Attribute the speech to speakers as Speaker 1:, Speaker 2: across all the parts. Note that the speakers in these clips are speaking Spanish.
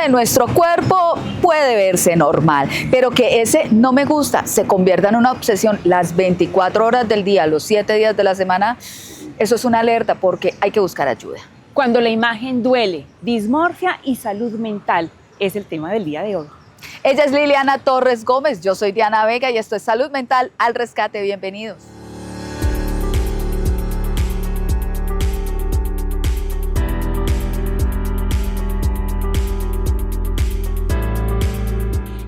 Speaker 1: de nuestro cuerpo puede verse normal, pero que ese no me gusta se convierta en una obsesión las 24 horas del día, los 7 días de la semana, eso es una alerta porque hay que buscar ayuda.
Speaker 2: Cuando la imagen duele, dismorfia y salud mental es el tema del día de hoy.
Speaker 1: Ella es Liliana Torres Gómez, yo soy Diana Vega y esto es Salud Mental al Rescate. Bienvenidos.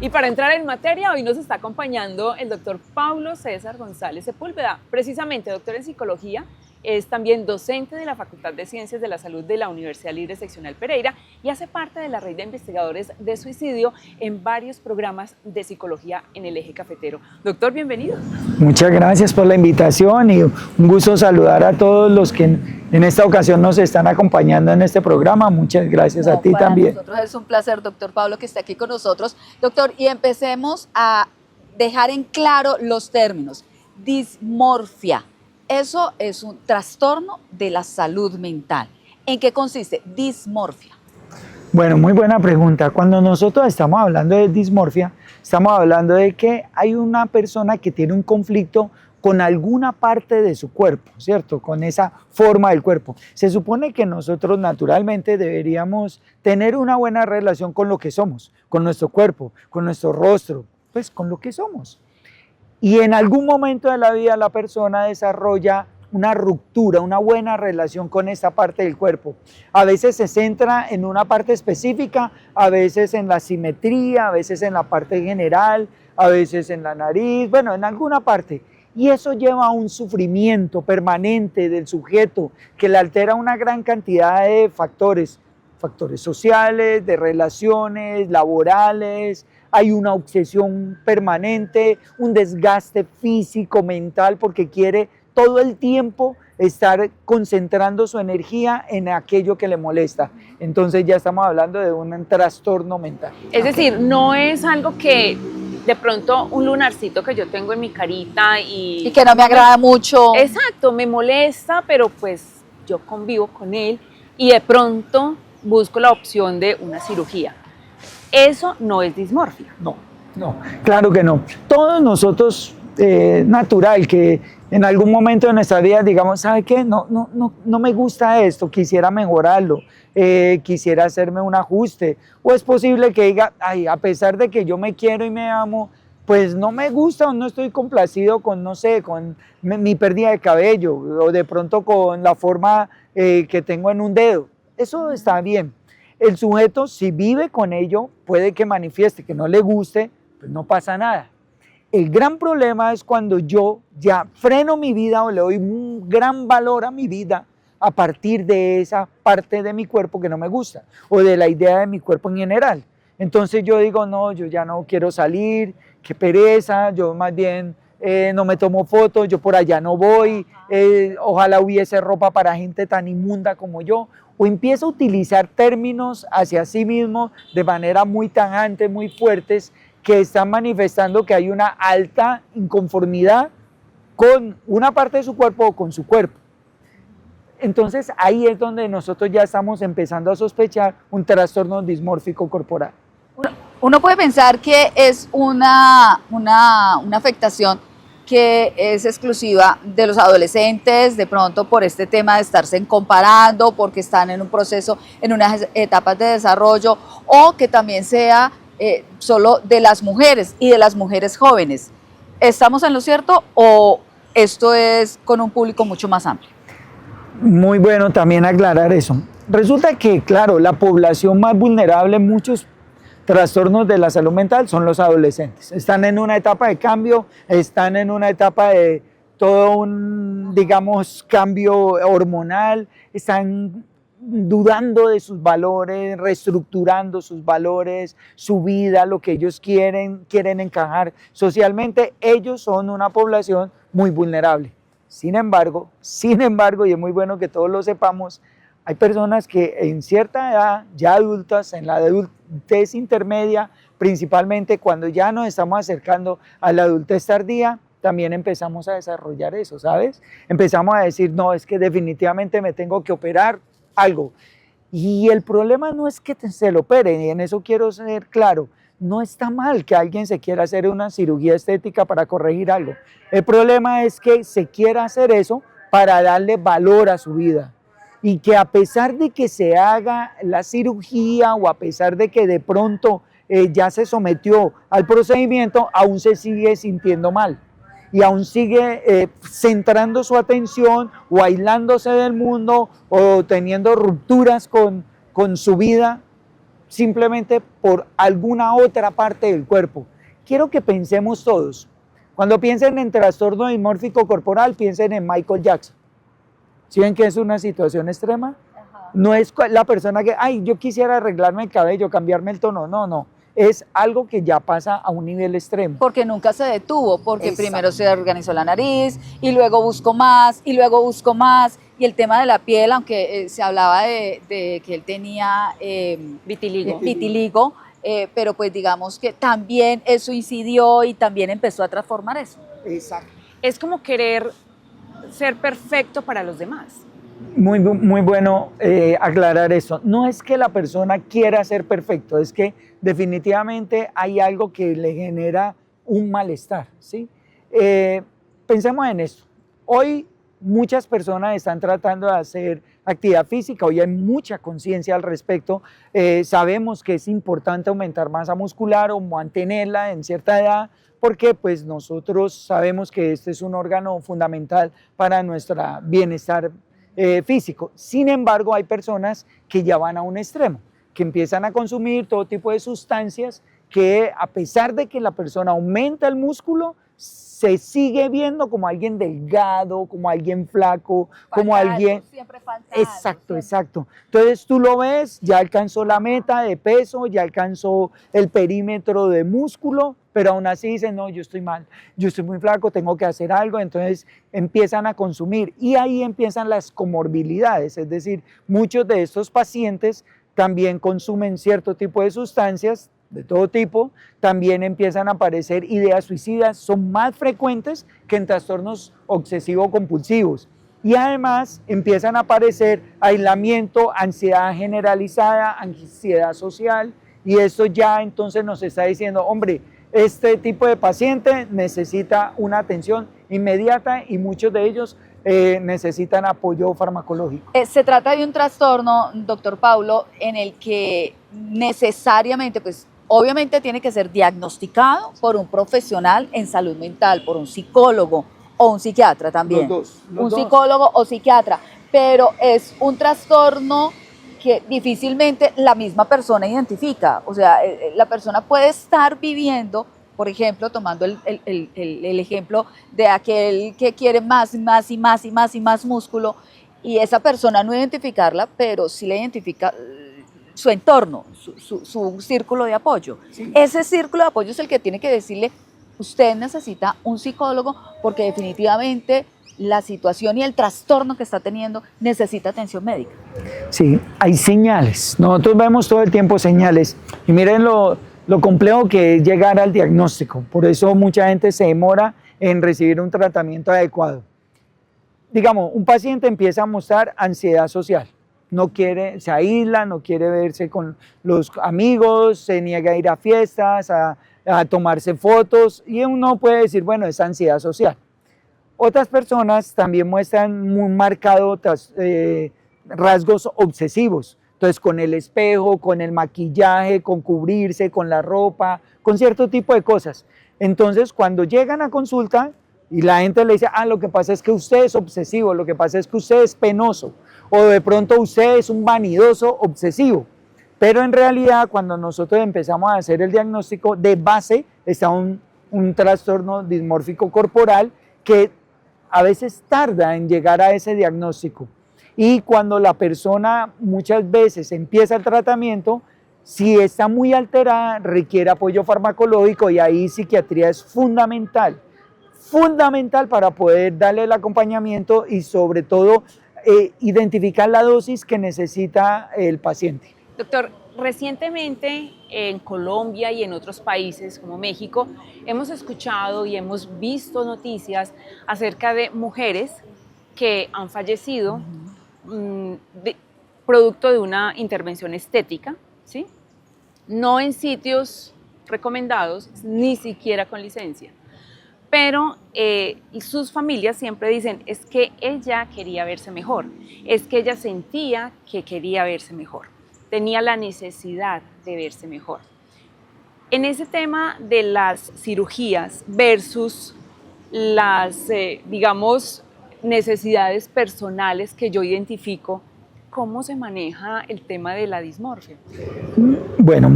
Speaker 2: Y para entrar en materia, hoy nos está acompañando el doctor Paulo César González Sepúlveda, precisamente doctor en psicología, es también docente de la Facultad de Ciencias de la Salud de la Universidad Libre Seccional Pereira y hace parte de la red de investigadores de suicidio en varios programas de psicología en el eje cafetero. Doctor, bienvenido.
Speaker 3: Muchas gracias por la invitación y un gusto saludar a todos los que en esta ocasión nos están acompañando en este programa. Muchas gracias a ti también.
Speaker 1: Para nosotros es un placer, doctor Pablo, que esté aquí con nosotros. Doctor, y empecemos a dejar en claro los términos. Dismorfia. Eso es un trastorno de la salud mental. ¿En qué consiste dismorfia?
Speaker 3: Bueno, muy buena pregunta. Cuando nosotros estamos hablando de dismorfia, estamos hablando de que hay una persona que tiene un conflicto con alguna parte de su cuerpo, ¿cierto? Con esa forma del cuerpo. Se supone que nosotros naturalmente deberíamos tener una buena relación con lo que somos, con nuestro cuerpo, con nuestro rostro, pues con lo que somos. Y en algún momento de la vida la persona desarrolla una ruptura, una buena relación con esta parte del cuerpo. A veces se centra en una parte específica, a veces en la simetría, a veces en la parte general, a veces en la nariz, bueno, en alguna parte. Y eso lleva a un sufrimiento permanente del sujeto que le altera una gran cantidad de factores sociales, de relaciones, laborales. Hay una obsesión permanente, un desgaste físico, mental, porque quiere todo el tiempo estar concentrando su energía en aquello que le molesta. Entonces ya estamos hablando de un trastorno mental.
Speaker 2: Es decir, no es algo que de pronto un lunarcito que yo tengo en mi carita y
Speaker 1: que no me agrada mucho.
Speaker 2: Exacto, me molesta, pero pues yo convivo con él y de pronto busco la opción de una cirugía. Eso no es dismorfia.
Speaker 3: No, claro que no. Todos nosotros, natural que en algún momento de nuestra vida digamos, ¿sabe qué? No me gusta esto, quisiera mejorarlo, quisiera hacerme un ajuste. O es posible que diga, ay, a pesar de que yo me quiero y me amo, pues no me gusta o no estoy complacido con, no sé, con mi pérdida de cabello o de pronto con la forma que tengo en un dedo. Eso está bien. El sujeto, si vive con ello, puede que manifieste que no le guste, pues no pasa nada. El gran problema es cuando yo ya freno mi vida o le doy un gran valor a mi vida a partir de esa parte de mi cuerpo que no me gusta o de la idea de mi cuerpo en general. Entonces yo digo, no, yo ya no quiero salir, qué pereza, yo más bien no me tomo fotos, yo por allá no voy, ojalá hubiese ropa para gente tan inmunda como yo. O empieza a utilizar términos hacia sí mismo de manera muy tajante, muy fuertes, que están manifestando que hay una alta inconformidad con una parte de su cuerpo o con su cuerpo. Entonces ahí es donde nosotros ya estamos empezando a sospechar un trastorno dismórfico corporal.
Speaker 1: Uno puede pensar que es una afectación que es exclusiva de los adolescentes, de pronto por este tema de estarse comparando, porque están en un proceso, en unas etapas de desarrollo, o que también sea solo de las mujeres y de las mujeres jóvenes. ¿Estamos en lo cierto o esto es con un público mucho más amplio?
Speaker 3: Muy bueno también aclarar eso. Resulta que, claro, la población más vulnerable en muchos trastornos de la salud mental son los adolescentes. Están en una etapa de cambio, están en una etapa de todo un, digamos, cambio hormonal, están dudando de sus valores, reestructurando sus valores, su vida, lo que ellos quieren encajar socialmente. Ellos son una población muy vulnerable. Sin embargo, y es muy bueno que todos lo sepamos, hay personas que en cierta edad, ya adultas, en la adultez intermedia, principalmente cuando ya nos estamos acercando a la adultez tardía, también empezamos a desarrollar eso, ¿sabes? Empezamos a decir, no, es que definitivamente me tengo que operar algo. Y el problema no es que se lo operen, y en eso quiero ser claro. No está mal que alguien se quiera hacer una cirugía estética para corregir algo. El problema es que se quiera hacer eso para darle valor a su vida. Y que a pesar de que se haga la cirugía o a pesar de que de pronto ya se sometió al procedimiento, aún se sigue sintiendo mal. Y aún sigue centrando su atención o aislándose del mundo o teniendo rupturas con su vida simplemente por alguna otra parte del cuerpo. Quiero que pensemos todos. Cuando piensen en trastorno dismórfico corporal, piensen en Michael Jackson. ¿Sí ven que es una situación extrema?
Speaker 1: Ajá.
Speaker 3: No es la persona que, ay, yo quisiera arreglarme el cabello, cambiarme el tono. No, no. Es algo que ya pasa a un nivel extremo.
Speaker 1: Porque nunca se detuvo, porque
Speaker 3: Exacto.
Speaker 1: primero se organizó la nariz y luego buscó más y luego buscó más. Y el tema de la piel, aunque se hablaba de que él tenía vitiligo, pero pues digamos que también eso incidió y también empezó a transformar eso.
Speaker 3: Exacto.
Speaker 2: Es como querer ser perfecto para los demás.
Speaker 3: Muy bueno aclarar eso. No es que la persona quiera ser perfecto, es que definitivamente hay algo que le genera un malestar, ¿sí? Pensemos en esto. Hoy muchas personas están tratando de hacer actividad física, hoy hay mucha conciencia al respecto. Sabemos que es importante aumentar masa muscular o mantenerla en cierta edad, porque pues nosotros sabemos que este es un órgano fundamental para nuestro bienestar físico. Sin embargo, hay personas que ya van a un extremo, que empiezan a consumir todo tipo de sustancias que a pesar de que la persona aumenta el músculo, se sigue viendo como alguien delgado, como alguien flaco, como alguien...
Speaker 1: Siempre falta
Speaker 3: Exacto,
Speaker 1: algo,
Speaker 3: exacto. Entonces tú lo ves, ya alcanzó la meta de peso, ya alcanzó el perímetro de músculo, pero aún así dicen, no, yo estoy mal, yo estoy muy flaco, tengo que hacer algo, entonces empiezan a consumir y ahí empiezan las comorbilidades, es decir, muchos de estos pacientes también consumen cierto tipo de sustancias, de todo tipo, también empiezan a aparecer ideas suicidas, son más frecuentes que en trastornos obsesivo-compulsivos. Y además empiezan a aparecer aislamiento, ansiedad generalizada, ansiedad social, y esto ya entonces nos está diciendo, hombre, este tipo de paciente necesita una atención inmediata y muchos de ellos necesitan apoyo farmacológico.
Speaker 1: Se trata de un trastorno, doctor Paulo, en el que necesariamente, pues obviamente tiene que ser diagnosticado por un profesional en salud mental, por un psicólogo o un psiquiatra también.
Speaker 3: Los
Speaker 1: un
Speaker 3: dos.
Speaker 1: psicólogo o psiquiatra, pero es un trastorno que difícilmente la misma persona identifica. O sea, la persona puede estar viviendo, por ejemplo, tomando el ejemplo de aquel que quiere más músculo, y esa persona no identificarla, pero sí le identifica su entorno, su círculo de apoyo.
Speaker 3: Sí.
Speaker 1: Ese círculo de apoyo es el que tiene que decirle, usted necesita un psicólogo porque definitivamente la situación y el trastorno que está teniendo necesita atención médica.
Speaker 3: Sí, hay señales. Nosotros vemos todo el tiempo señales. Y miren lo complejo que es llegar al diagnóstico. Por eso mucha gente se demora en recibir un tratamiento adecuado. Digamos, un paciente empieza a mostrar ansiedad social. No quiere, se aísla, no quiere verse con los amigos, se niega a ir a fiestas, a tomarse fotos, y uno puede decir, bueno, es ansiedad social. Otras personas también muestran muy marcados rasgos obsesivos. Entonces, con el espejo, con el maquillaje, con cubrirse, con la ropa, con cierto tipo de cosas. Entonces, cuando llegan a consulta y la gente le dice, lo que pasa es que usted es obsesivo, lo que pasa es que usted es penoso, o de pronto usted es un vanidoso obsesivo. Pero en realidad, cuando nosotros empezamos a hacer el diagnóstico, de base está un trastorno dismórfico corporal que a veces tarda en llegar a ese diagnóstico. Y cuando la persona muchas veces empieza el tratamiento, si está muy alterada, requiere apoyo farmacológico, y ahí psiquiatría es fundamental para poder darle el acompañamiento y sobre todo identificar la dosis que necesita el paciente.
Speaker 2: Doctor, recientemente en Colombia y en otros países como México hemos escuchado y hemos visto noticias acerca de mujeres que han fallecido producto de una intervención estética, ¿sí? No en sitios recomendados, ni siquiera con licencia. Pero sus familias siempre dicen, es que ella quería verse mejor, es que ella sentía que quería verse mejor, tenía la necesidad de verse mejor. En ese tema de las cirugías versus las, digamos, necesidades personales que yo identifico, ¿cómo se maneja el tema de la dismorfia?
Speaker 3: Bueno,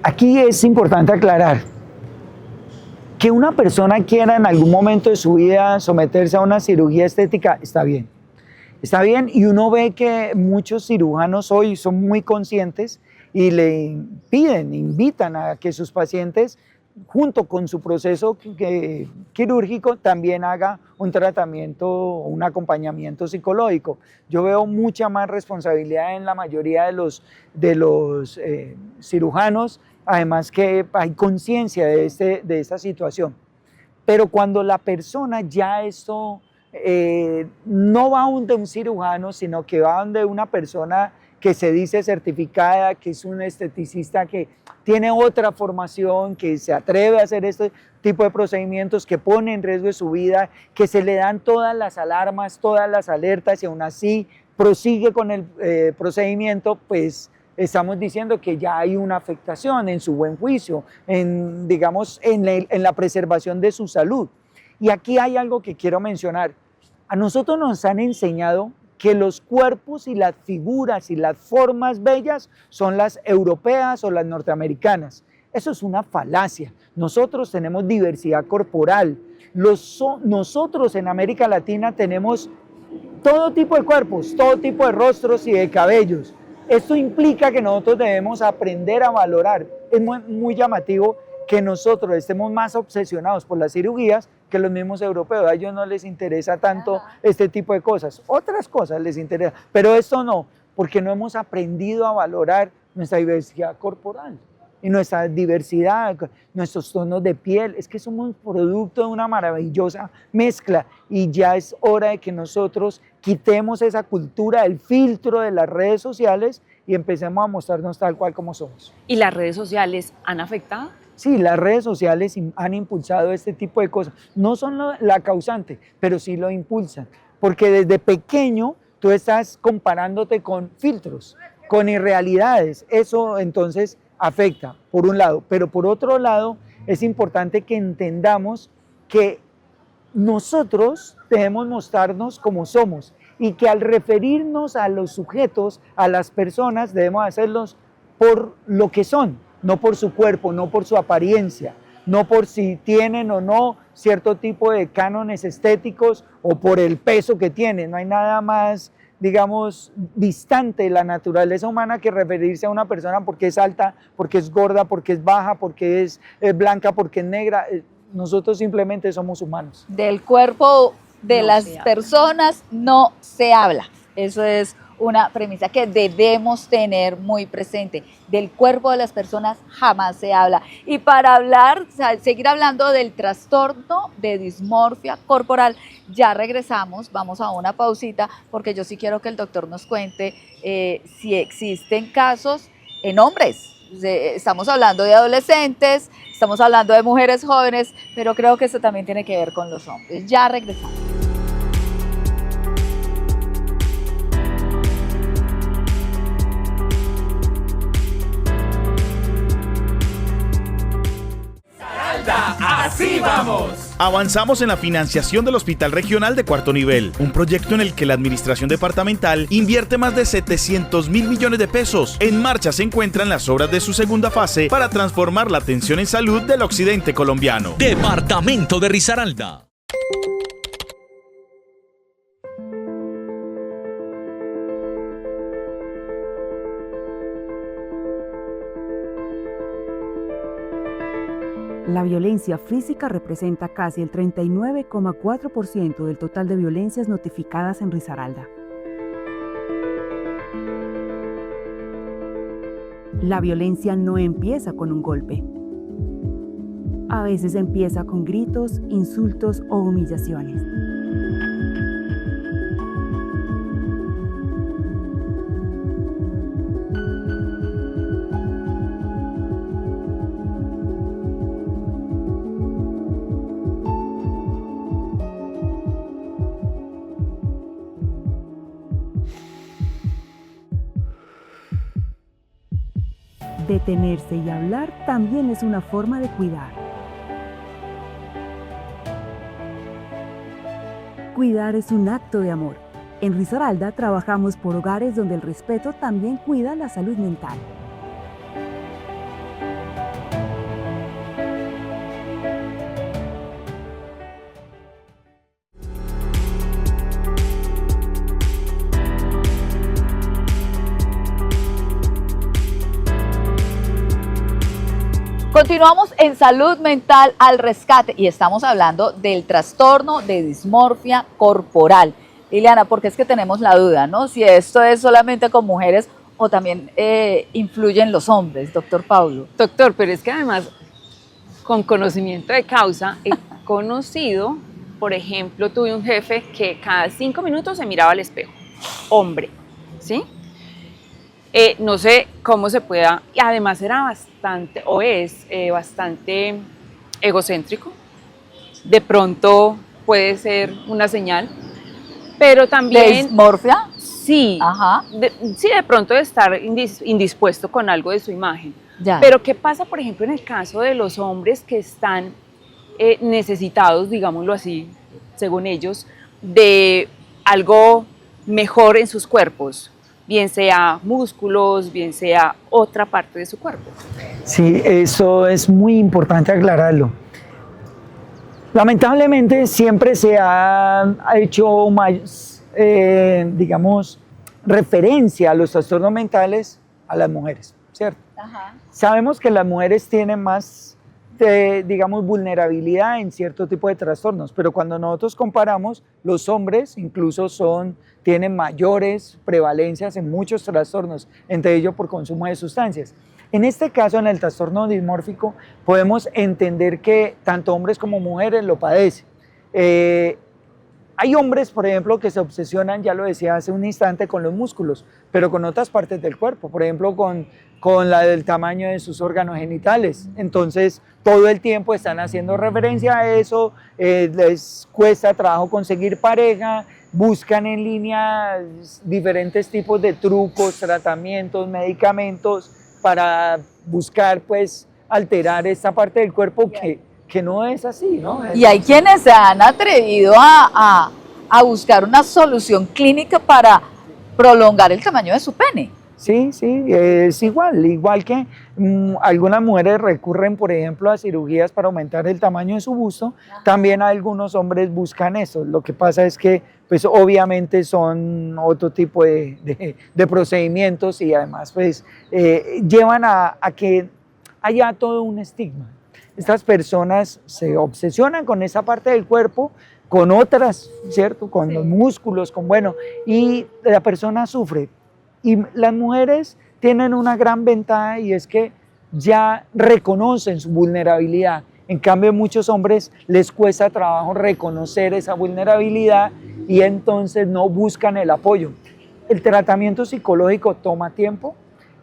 Speaker 3: aquí es importante aclarar que una persona quiera en algún momento de su vida someterse a una cirugía estética, está bien. Está bien, y uno ve que muchos cirujanos hoy son muy conscientes y le piden, invitan a que sus pacientes, junto con su proceso quirúrgico, también haga un tratamiento, un acompañamiento psicológico. Yo veo mucha más responsabilidad en la mayoría de los cirujanos, además que hay conciencia de esta situación. Pero cuando la persona ya no va donde un cirujano, sino que va donde una persona que se dice certificada, que es un esteticista que tiene otra formación, que se atreve a hacer este tipo de procedimientos, que pone en riesgo de su vida, que se le dan todas las alarmas, todas las alertas y aún así prosigue con el procedimiento, pues estamos diciendo que ya hay una afectación en su buen juicio, digamos, en la preservación de su salud. Y aquí hay algo que quiero mencionar. A nosotros nos han enseñado que los cuerpos y las figuras y las formas bellas son las europeas o las norteamericanas. Eso es una falacia. Nosotros tenemos diversidad corporal. Nosotros en América Latina tenemos todo tipo de cuerpos, todo tipo de rostros y de cabellos. Esto implica que nosotros debemos aprender a valorar. Es muy llamativo que nosotros estemos más obsesionados por las cirugías que los mismos europeos. A ellos no les interesa tanto este tipo de cosas. Otras cosas les interesa, pero esto no, porque no hemos aprendido a valorar nuestra diversidad corporal y nuestra diversidad, nuestros tonos de piel. Es que somos producto de una maravillosa mezcla y ya es hora de que nosotros quitemos esa cultura del filtro de las redes sociales y empecemos a mostrarnos tal cual como somos.
Speaker 2: ¿Y las redes sociales han afectado?
Speaker 3: Sí, las redes sociales han impulsado este tipo de cosas. No son la causante, pero sí lo impulsan. Porque desde pequeño tú estás comparándote con filtros, con irrealidades. Eso entonces afecta, por un lado. Pero por otro lado, es importante que entendamos que nosotros debemos mostrarnos como somos y que al referirnos a los sujetos, a las personas, debemos hacerlos por lo que son. No por su cuerpo, no por su apariencia, no por si tienen o no cierto tipo de cánones estéticos o por el peso que tienen. No hay nada más, digamos, distante de la naturaleza humana que referirse a una persona porque es alta, porque es gorda, porque es baja, porque es blanca, porque es negra. Nosotros simplemente somos humanos.
Speaker 1: Del cuerpo de las personas no se habla. Eso es una premisa que debemos tener muy presente. Del cuerpo de las personas jamás se habla. Y para hablar, o sea, seguir hablando del trastorno de dismorfia corporal, ya regresamos, vamos a una pausita, porque yo sí quiero que el doctor nos cuente si existen casos en hombres. Estamos hablando de adolescentes, estamos hablando de mujeres jóvenes, pero creo que esto también tiene que ver con los hombres. Ya regresamos.
Speaker 4: ¡Así vamos! Avanzamos en la financiación del Hospital Regional de Cuarto Nivel, un proyecto en el que la Administración Departamental invierte más de 700.000 millones de pesos. En marcha se encuentran las obras de su segunda fase para transformar la atención en salud del occidente colombiano.
Speaker 5: Departamento de Risaralda.
Speaker 6: La violencia física representa casi el 39,4% del total de violencias notificadas en Risaralda. La violencia no empieza con un golpe. A veces empieza con gritos, insultos o humillaciones. Detenerse y hablar también es una forma de cuidar. Cuidar es un acto de amor. En Risaralda trabajamos por hogares donde el respeto también cuida la salud mental.
Speaker 1: Continuamos en Salud Mental al Rescate y estamos hablando del trastorno de dismorfia corporal. Liliana, porque es que tenemos la duda, ¿no? Si esto es solamente con mujeres o también influyen los hombres, doctor Paulo.
Speaker 2: Doctor, pero es que además, con conocimiento de causa, he conocido, por ejemplo, tuve un jefe que cada 5 minutos se miraba al espejo, hombre, ¿sí? No sé cómo se pueda, y además era bastante, o es bastante egocéntrico, de pronto puede ser una señal, pero también...
Speaker 1: ¿De dismorfia?
Speaker 2: Sí,
Speaker 1: Ajá.
Speaker 2: Sí, de pronto de estar indispuesto con algo de su imagen.
Speaker 1: Ya.
Speaker 2: Pero ¿qué pasa, por ejemplo, en el caso de los hombres que están necesitados, digámoslo así, según ellos, de algo mejor en sus cuerpos? Bien sea músculos, bien sea otra parte de su cuerpo.
Speaker 3: Sí, eso es muy importante aclararlo. Lamentablemente siempre se ha hecho más, digamos, referencia a los trastornos mentales a las mujeres, ¿cierto?
Speaker 1: Ajá.
Speaker 3: Sabemos que las mujeres tienen más, digamos, vulnerabilidad en cierto tipo de trastornos, pero cuando nosotros comparamos, los hombres incluso tienen mayores prevalencias en muchos trastornos, entre ellos por consumo de sustancias. En este caso, en el trastorno dismórfico, podemos entender que tanto hombres como mujeres lo padecen. Hay hombres, por ejemplo, que se obsesionan, ya lo decía hace un instante, con los músculos, pero con otras partes del cuerpo, por ejemplo, con la del tamaño de sus órganos genitales. Entonces, todo el tiempo están haciendo referencia a eso, les cuesta trabajo conseguir pareja, buscan en línea diferentes tipos de trucos, tratamientos, medicamentos para buscar, pues, alterar esta parte del cuerpo que no es así, ¿no?
Speaker 1: Y hay quienes se han atrevido a buscar una solución clínica para prolongar el tamaño de su pene.
Speaker 3: Sí, es igual que algunas mujeres recurren, por ejemplo, a cirugías para aumentar el tamaño de su busto, también algunos hombres buscan eso. Lo que pasa es que, pues, obviamente son otro tipo de procedimientos y además, pues, llevan a que haya todo un estigma. Estas personas se obsesionan con esa parte del cuerpo, con otras, ¿cierto? Con los músculos, y la persona sufre. Y las mujeres tienen una gran ventaja y es que ya reconocen su vulnerabilidad. En cambio, a muchos hombres les cuesta trabajo reconocer esa vulnerabilidad y entonces no buscan el apoyo. El tratamiento psicológico toma tiempo.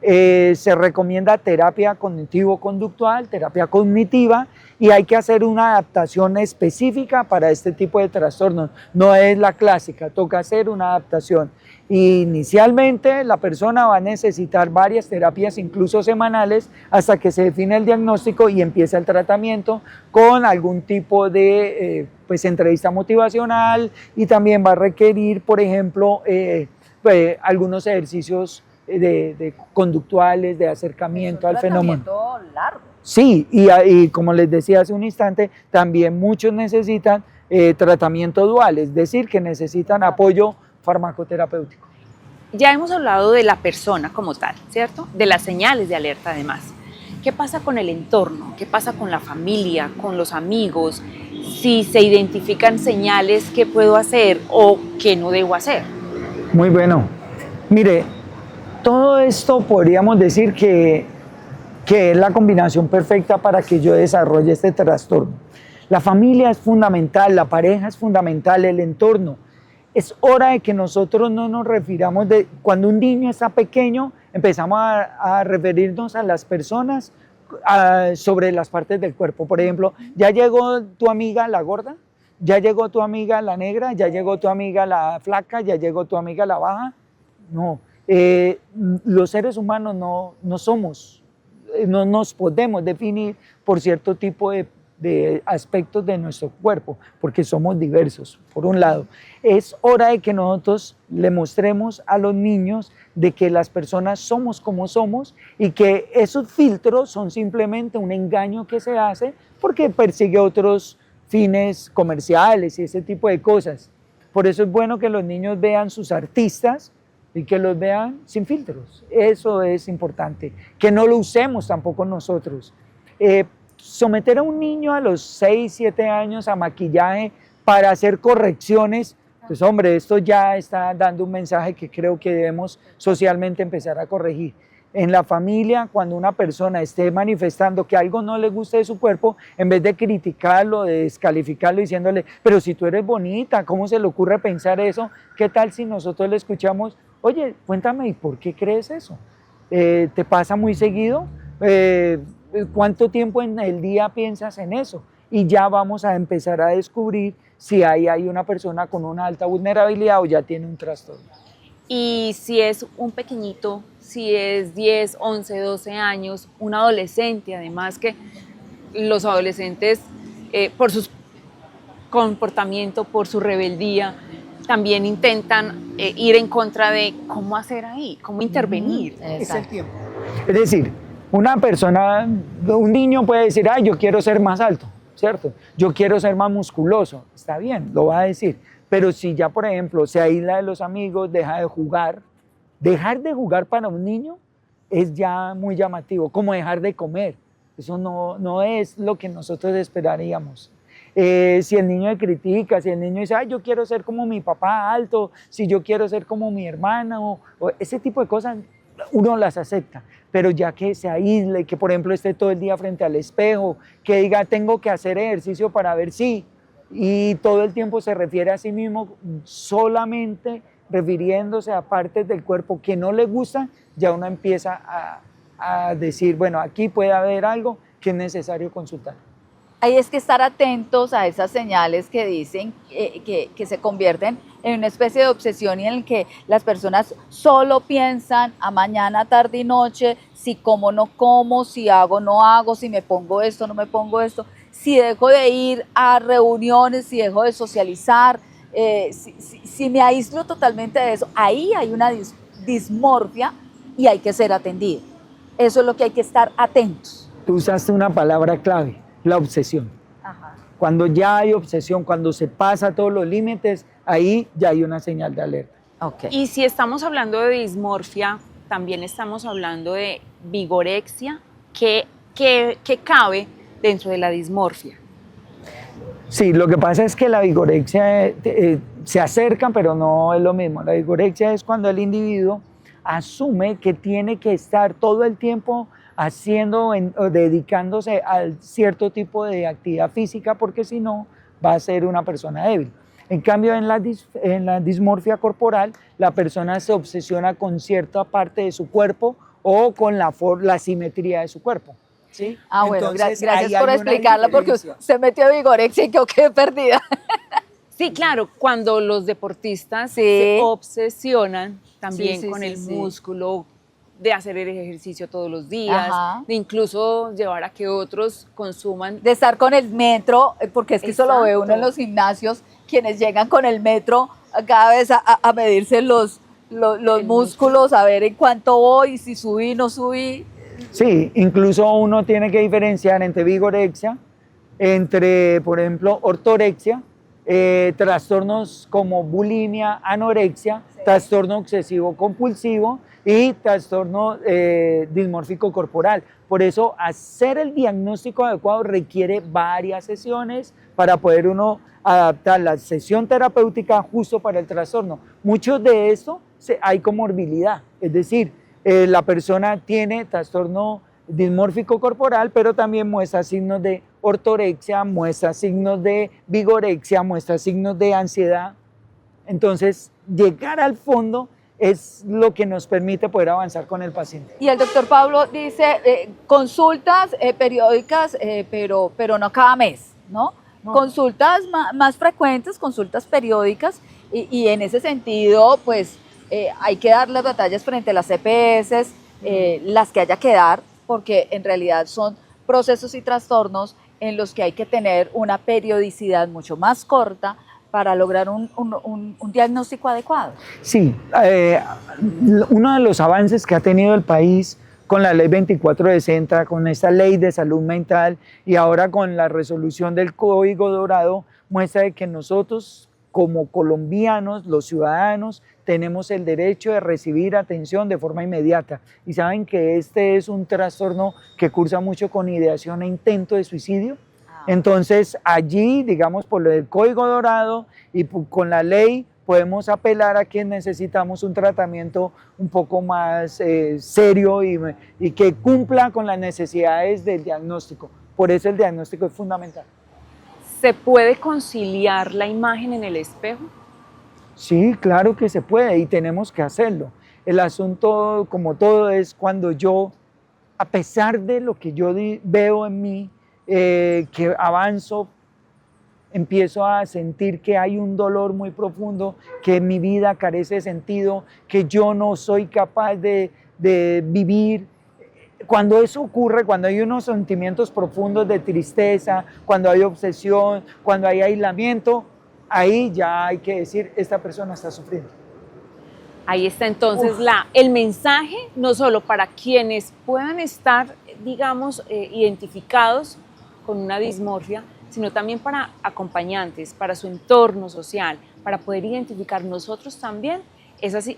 Speaker 3: Se recomienda terapia cognitivo-conductual, terapia cognitiva, y hay que hacer una adaptación específica para este tipo de trastornos. No es la clásica, toca hacer una adaptación. Inicialmente la persona va a necesitar varias terapias, incluso semanales, hasta que se define el diagnóstico y empieza el tratamiento con algún tipo de entrevista motivacional, y también va a requerir, por ejemplo, algunos ejercicios de conductuales, de acercamiento al fenómeno.
Speaker 1: Largo.
Speaker 3: Sí, y como les decía hace un instante, también muchos necesitan tratamiento dual, es decir, que necesitan apoyo farmacoterapéutico.
Speaker 2: Ya hemos hablado de la persona como tal, ¿cierto? De las señales de alerta además. ¿Qué pasa con el entorno? ¿Qué pasa con la familia, con los amigos? Si se identifican señales, ¿qué puedo hacer o qué no debo hacer?
Speaker 3: Muy bueno. Mire, todo esto podríamos decir que es la combinación perfecta para que yo desarrolle este trastorno. La familia es fundamental, la pareja es fundamental, el entorno. Es hora de que nosotros no nos refiramos cuando un niño está pequeño, empezamos a referirnos a las personas sobre las partes del cuerpo. Por ejemplo, ya llegó tu amiga la gorda, ya llegó tu amiga la negra, ya llegó tu amiga la flaca, ya llegó tu amiga la baja. No, los seres humanos no somos no nos podemos definir por cierto tipo de aspectos de nuestro cuerpo, porque somos diversos, por un lado. Es hora de que nosotros le mostremos a los niños de que las personas somos como somos y que esos filtros son simplemente un engaño que se hace porque persigue otros fines comerciales y ese tipo de cosas. Por eso es bueno que los niños vean sus artistas y que los vean sin filtros. Eso es importante, que no lo usemos tampoco nosotros. Someter a un niño a los 6, 7 años a maquillaje para hacer correcciones, pues hombre, esto ya está dando un mensaje que creo que debemos socialmente empezar a corregir. En la familia, cuando una persona esté manifestando que algo no le gusta de su cuerpo, en vez de criticarlo, de descalificarlo, diciéndole, pero si tú eres bonita, ¿cómo se le ocurre pensar eso? ¿Qué tal si nosotros le escuchamos, oye, cuéntame, ¿y por qué crees eso? ¿Te pasa muy seguido? ¿Cuánto tiempo en el día piensas en eso? Y ya vamos a empezar a descubrir si hay una persona con una alta vulnerabilidad o ya tiene un trastorno.
Speaker 2: Y si es un pequeñito, si es 10, 11, 12 años, un adolescente, además que los adolescentes, por su comportamiento, por su rebeldía, también intentan ir en contra de cómo hacer ahí, cómo intervenir.
Speaker 3: Es el tiempo. Es decir, una persona, un niño puede decir, ay, yo quiero ser más alto, ¿cierto? Yo quiero ser más musculoso, está bien, lo va a decir. Pero si ya, por ejemplo, se aísla de los amigos, dejar de jugar para un niño es ya muy llamativo, como dejar de comer. Eso no es lo que nosotros esperaríamos. Si el niño le critica, si el niño dice, ay, yo quiero ser como mi papá alto, si yo quiero ser como mi hermana, o ese tipo de cosas, uno las acepta. Pero ya que se aísle, que por ejemplo esté todo el día frente al espejo, que diga, tengo que hacer ejercicio para ver si, y todo el tiempo se refiere a sí mismo solamente refiriéndose a partes del cuerpo que no le gustan, ya uno empieza a decir, bueno, aquí puede haber algo que es necesario consultar.
Speaker 1: Ahí es que estar atentos a esas señales que dicen que se convierten en una especie de obsesión y en el que las personas solo piensan a mañana, tarde y noche, si como no como, si hago no hago, si me pongo esto, no me pongo esto, si dejo de ir a reuniones, si dejo de socializar, si me aíslo totalmente de eso. Ahí hay una dismorfia y hay que ser atendido. Eso es lo que hay que estar atentos.
Speaker 3: Tú usaste una palabra clave, la obsesión.
Speaker 1: Ajá.
Speaker 3: Cuando ya hay obsesión, cuando se pasa todos los límites, ahí ya hay una señal de alerta.
Speaker 1: Okay.
Speaker 2: Y si estamos hablando de dismorfia, también estamos hablando de vigorexia, que cabe dentro de la dismorfia.
Speaker 3: Sí, lo que pasa es que la vigorexia se acercan, pero no es lo mismo. La vigorexia es cuando el individuo asume que tiene que estar todo el tiempo haciendo o dedicándose a cierto tipo de actividad física, porque si no va a ser una persona débil. En cambio, en la dismorfia corporal, la persona se obsesiona con cierta parte de su cuerpo o con la simetría de su cuerpo. ¿Sí?
Speaker 1: Ah, bueno,
Speaker 3: Entonces,
Speaker 1: gracias por explicarla, porque se metió vigorexia y yo quedé perdida.
Speaker 2: Sí, claro, cuando los deportistas se obsesionan también con el músculo, de hacer el ejercicio todos los días, de incluso llevar a que otros consuman.
Speaker 1: De estar con el metro, porque es que eso lo ve uno en los gimnasios, quienes llegan con el metro cada vez a medirse los músculos, a ver en cuánto voy, si subí, no subí.
Speaker 3: Sí, incluso uno tiene que diferenciar entre vigorexia, entre, por ejemplo, ortorexia, trastornos como bulimia, anorexia, trastorno obsesivo compulsivo y trastorno dismórfico corporal. Por eso, hacer el diagnóstico adecuado requiere varias sesiones para poder uno adaptar la sesión terapéutica justo para el trastorno. Muchos de esto hay comorbilidad, es decir, la persona tiene trastorno dismórfico corporal, pero también muestra signos de ortorexia, muestra signos de vigorexia, muestra signos de ansiedad. Entonces, llegar al fondo es lo que nos permite poder avanzar con el paciente.
Speaker 1: Y el doctor Pablo dice consultas periódicas, pero no cada mes, ¿no? Consultas más frecuentes, consultas periódicas, y en ese sentido, pues hay que dar las batallas frente a las EPS, las que haya que dar, porque en realidad son procesos y trastornos en los que hay que tener una periodicidad mucho más corta para lograr un diagnóstico adecuado.
Speaker 3: Sí, uno de los avances que ha tenido el país con la ley 2460, con esta ley de salud mental y ahora con la resolución del Código Dorado, muestra de que nosotros como colombianos, los ciudadanos, tenemos el derecho de recibir atención de forma inmediata. Y saben que este es un trastorno que cursa mucho con ideación e intento de suicidio. Entonces allí, digamos, por el Código Dorado y con la ley, podemos apelar a que necesitamos un tratamiento un poco más serio y que cumpla con las necesidades del diagnóstico. Por eso el diagnóstico es fundamental.
Speaker 2: ¿Se puede conciliar la imagen en el espejo?
Speaker 3: Sí, claro que se puede y tenemos que hacerlo. El asunto, como todo, es cuando yo, a pesar de lo que yo veo en mí, que avanzo, empiezo a sentir que hay un dolor muy profundo, que mi vida carece de sentido, que yo no soy capaz de vivir. Cuando eso ocurre, cuando hay unos sentimientos profundos de tristeza, cuando hay obsesión, cuando hay aislamiento, ahí ya hay que decir, esta persona está sufriendo.
Speaker 2: Ahí está entonces el mensaje, no solo para quienes puedan estar, digamos, identificados con una dismorfia, sino también para acompañantes, para su entorno social, para poder identificar nosotros también esas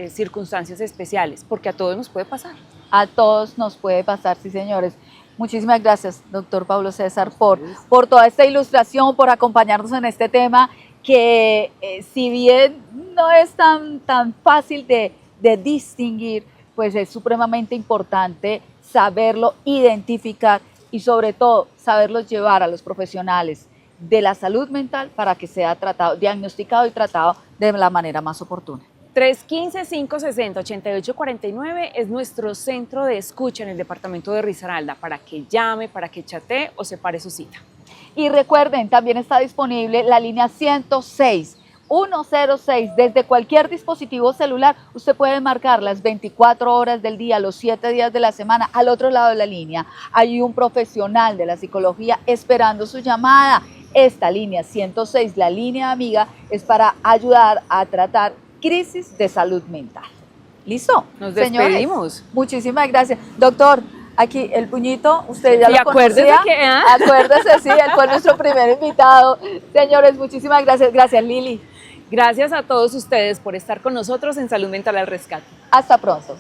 Speaker 2: circunstancias especiales, porque a todos nos puede pasar.
Speaker 1: A todos nos puede pasar, sí, señores. Muchísimas gracias, doctor Pablo César, por toda esta ilustración, por acompañarnos en este tema que si bien no es tan fácil de distinguir, pues es supremamente importante saberlo identificar y sobre todo saberlos llevar a los profesionales de la salud mental para que sea tratado, diagnosticado y tratado de la manera más oportuna.
Speaker 2: 315-560-8849 es nuestro centro de escucha en el departamento de Risaralda para que llame, para que chatee o separe su cita.
Speaker 1: Y recuerden, también está disponible la línea 106 desde cualquier dispositivo celular. Usted puede marcar las 24 horas del día, los 7 días de la semana. Al otro lado de la línea hay un profesional de la psicología esperando su llamada. Esta línea 106, la línea amiga, es para ayudar a tratar crisis de salud mental. ¿Listo?
Speaker 2: Nos despedimos.
Speaker 1: Señores, muchísimas gracias. Doctor, aquí el puñito, usted ya lo
Speaker 2: conocía.
Speaker 1: Acuérdese, sí, él fue nuestro primer invitado. Señores, muchísimas gracias. Gracias, Lili.
Speaker 2: Gracias a todos ustedes por estar con nosotros en Salud Mental al Rescate.
Speaker 1: Hasta pronto.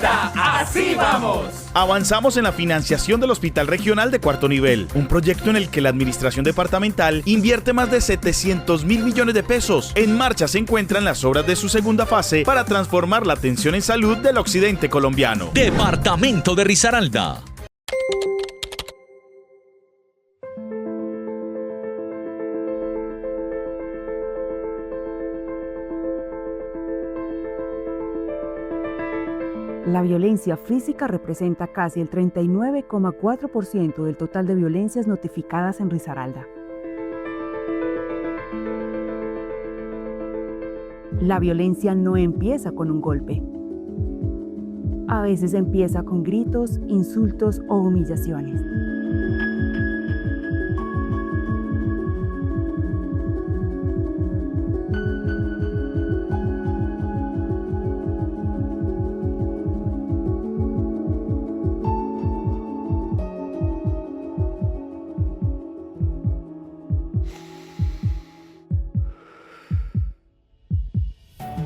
Speaker 4: ¡Así vamos! Avanzamos en la financiación del Hospital Regional de Cuarto Nivel, un proyecto en el que la Administración Departamental invierte más de 700.000 millones de pesos. En marcha se encuentran las obras de su segunda fase para transformar la atención en salud del occidente colombiano.
Speaker 5: Departamento de Risaralda.
Speaker 6: La violencia física representa casi el 39,4% del total de violencias notificadas en Risaralda. La violencia no empieza con un golpe. A veces empieza con gritos, insultos o humillaciones.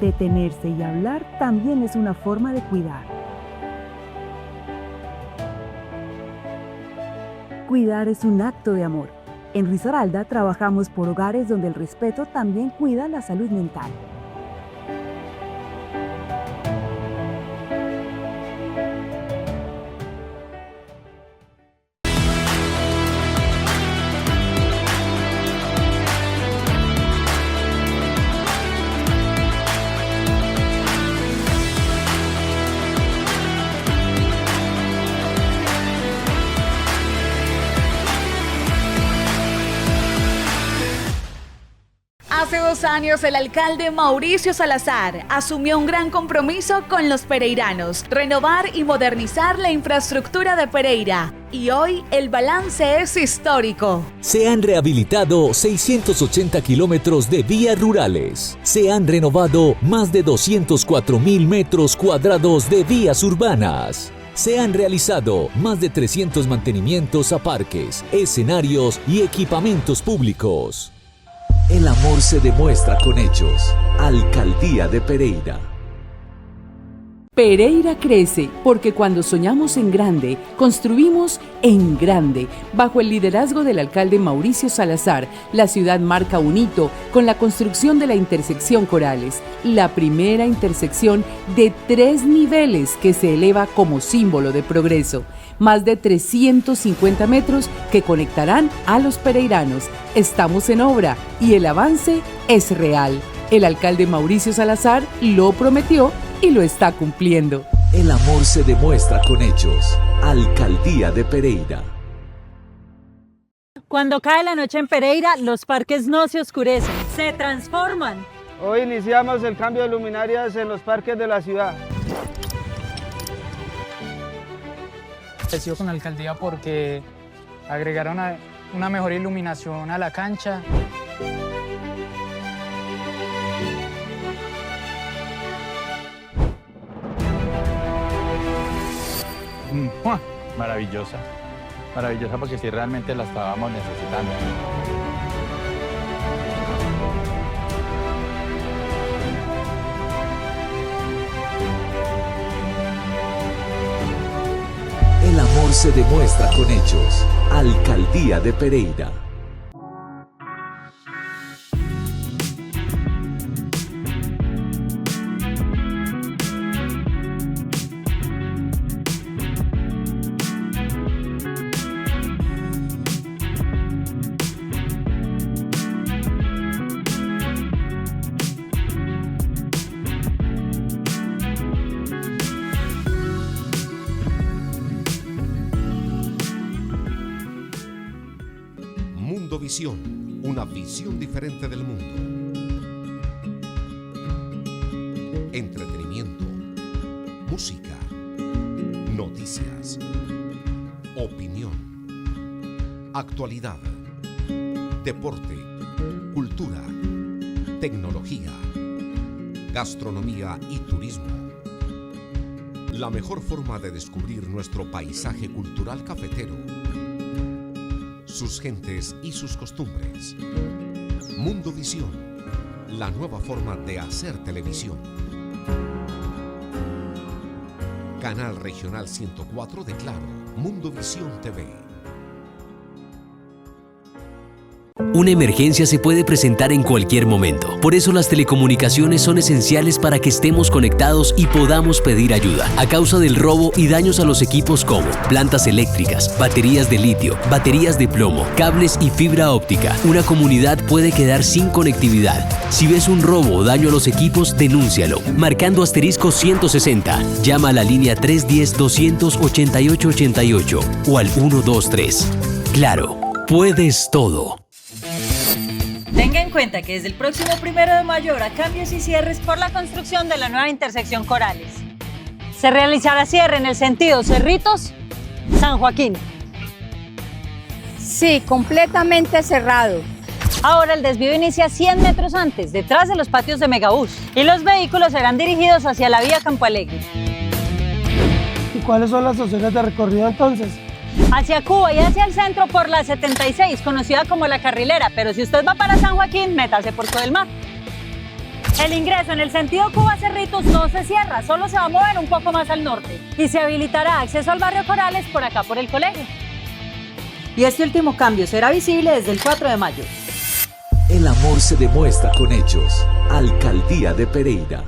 Speaker 6: Detenerse y hablar también es una forma de cuidar. Cuidar es un acto de amor. En Risaralda trabajamos por hogares donde el respeto también cuida la salud mental.
Speaker 7: 2 años, el alcalde Mauricio Salazar asumió un gran compromiso con los pereiranos, renovar y modernizar la infraestructura de Pereira. Y hoy el balance es histórico.
Speaker 5: Se han rehabilitado 680 kilómetros de vías rurales. Se han renovado más de 204.000 metros cuadrados de vías urbanas. Se han realizado más de 300 mantenimientos a parques, escenarios y equipamientos públicos. El amor se demuestra con hechos. Alcaldía de Pereira.
Speaker 6: Pereira crece porque cuando soñamos en grande, construimos en grande. Bajo el liderazgo del alcalde Mauricio Salazar, la ciudad marca un hito con la construcción de la intersección Corales, la primera intersección de 3 niveles que se eleva como símbolo de progreso. Más de 350 metros que conectarán a los pereiranos. Estamos en obra y el avance es real. El alcalde Mauricio Salazar lo prometió y lo está cumpliendo.
Speaker 5: El amor se demuestra con hechos. Alcaldía de Pereira.
Speaker 8: Cuando cae la noche en Pereira, los parques no se oscurecen, se transforman.
Speaker 9: Hoy iniciamos el cambio de luminarias en los parques de la ciudad.
Speaker 10: Agradecido con la alcaldía porque agregaron una mejor iluminación a la cancha.
Speaker 11: Maravillosa, maravillosa porque sí realmente la estábamos necesitando.
Speaker 5: El amor se demuestra con hechos. Alcaldía de Pereira.
Speaker 12: Visión, una visión diferente del mundo. Entretenimiento, música, noticias, opinión, actualidad, deporte, cultura, tecnología, gastronomía y turismo. La mejor forma de descubrir nuestro paisaje cultural cafetero, sus gentes y sus costumbres. Mundovisión, la nueva forma de hacer televisión. Canal Regional 104 de Claro, Mundovisión TV.
Speaker 13: Una emergencia se puede presentar en cualquier momento. Por eso las telecomunicaciones son esenciales para que estemos conectados y podamos pedir ayuda. A causa del robo y daños a los equipos como plantas eléctricas, baterías de litio, baterías de plomo, cables y fibra óptica, una comunidad puede quedar sin conectividad. Si ves un robo o daño a los equipos, denúncialo. Marcando *160. Llama a la línea 310-200-8888 o al 123. Claro, puedes todo.
Speaker 8: Tenga en cuenta que desde el próximo 1 de mayo habrá cambios y cierres por la construcción de la nueva intersección Corales. Se realizará cierre en el sentido Cerritos-San Joaquín.
Speaker 14: Sí, completamente cerrado.
Speaker 8: Ahora el desvío inicia 100 metros antes, detrás de los patios de Megabús, y los vehículos serán dirigidos hacia la vía Campo Alegre.
Speaker 9: ¿Y cuáles son las opciones de recorrido entonces?
Speaker 8: Hacia Cuba y hacia el centro por la 76, conocida como La Carrilera, pero si usted va para San Joaquín, métase por todo el mar. El ingreso en el sentido Cuba-Cerritos no se cierra, solo se va a mover un poco más al norte y se habilitará acceso al barrio Corales por acá por el colegio.
Speaker 15: Y este último cambio será visible desde el 4 de mayo.
Speaker 5: El amor se demuestra con hechos. Alcaldía de Pereira.